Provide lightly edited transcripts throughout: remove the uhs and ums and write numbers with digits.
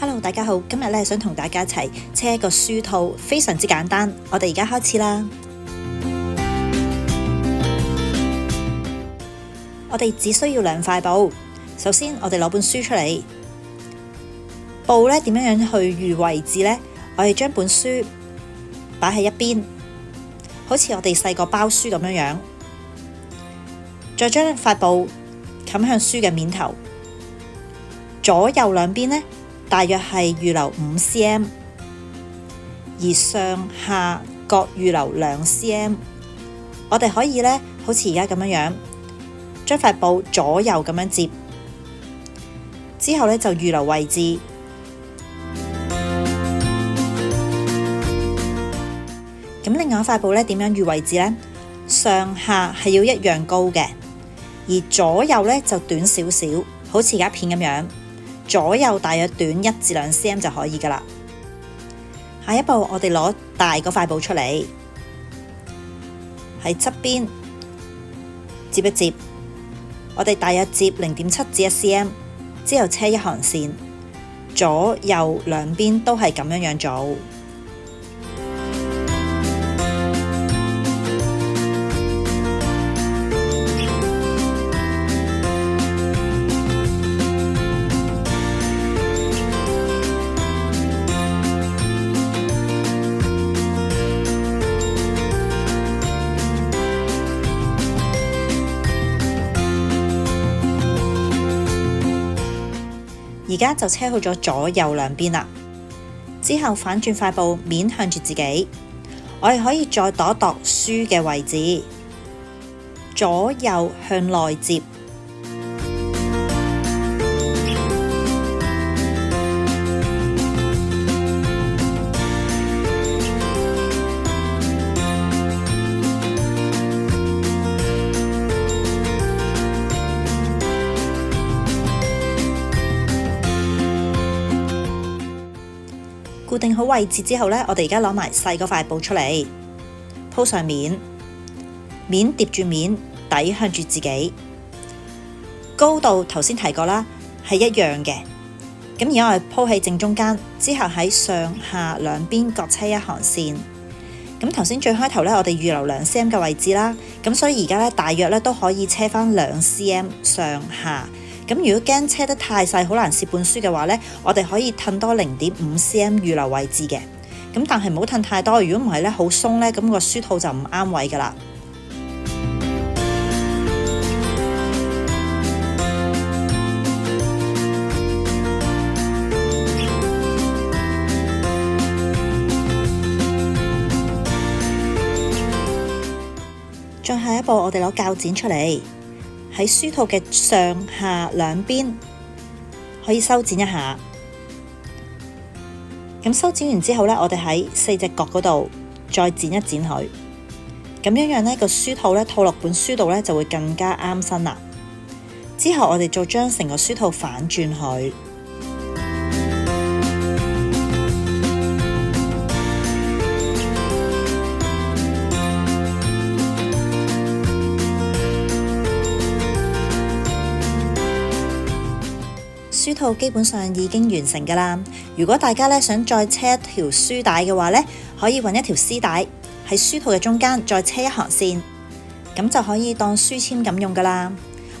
Hello， 大家好，今日想同大家一齊車一個書套，非常之簡單。我哋而家開始啦。我哋只需要2塊布。首先，我哋攞本書出嚟，布點樣去預位置呢？我哋將本書擺喺一邊，好似我哋細個包書咁樣，再將塊布冚向書嘅面頭，左右兩邊大約係預留5 cm， 而上下各預留2 cm。 我哋可以好似而家咁樣將塊布左右咁樣接，之後就預留位置。咁另外一塊布點樣預位置呢？上下係要一樣高嘅，而左右就短少少，好似而家片咁樣。左右大約短1至2 cm 就可以噶啦。下一步，我哋攞大嗰塊布出嚟，喺側邊接一接，我哋大約接0.7至1 cm， 之後車一行線，左右兩邊都係咁樣做。而家就車好咗左右兩邊啦，之後反轉塊布面向住自己，我哋可以再度一度書嘅位置，左右向內接。固定好位置之後我哋而家攞埋細嗰塊布出嚟，鋪上面，面疊住面，底向住自己，高度頭先提過啦，係一樣嘅。咁而家我哋鋪喺正中間，之後喺上下兩邊各車一行線。咁頭先最開頭我哋預留2 cm 嘅位置啦，咁所以而家大約都可以車返2 cm 上下。咁如果驚車得太細，好難攝本書嘅話我哋可以褪多0.5 cm 預留位置嘅。咁但係唔好褪太多，如果唔係好鬆咁個書套就唔啱位噶啦。再下一步，我哋攞鉸剪出嚟，喺書套嘅上下兩邊可以修剪一下。咁修剪完之後我哋喺4隻角嗰度再剪一剪佢，咁樣個書套套落本書度就會更加啱身啦。之後我哋再將成個書套反轉佢。書套基本上已經完成噶啦。如果大家想再車一條書帶嘅話可以揾一條絲帶喺書套嘅中間再車一行線，咁就可以當書籤咁用噶啦。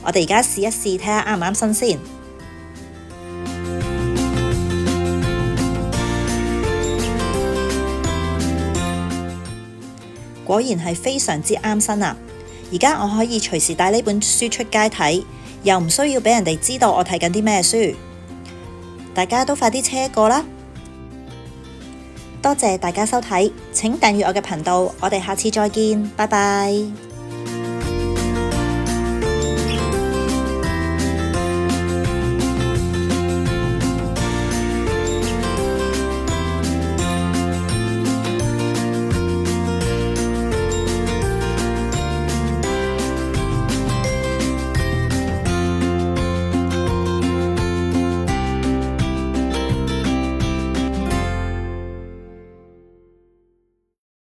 我哋而家試一試，睇下啱唔啱身先。果然係非常之啱身啊！而家我可以隨時帶呢本書出街睇，又唔需要俾人哋知道我睇緊啲咩書。大家都快啲車過啦！多謝大家收睇，請訂閱我嘅頻道，我哋下次再見，拜拜。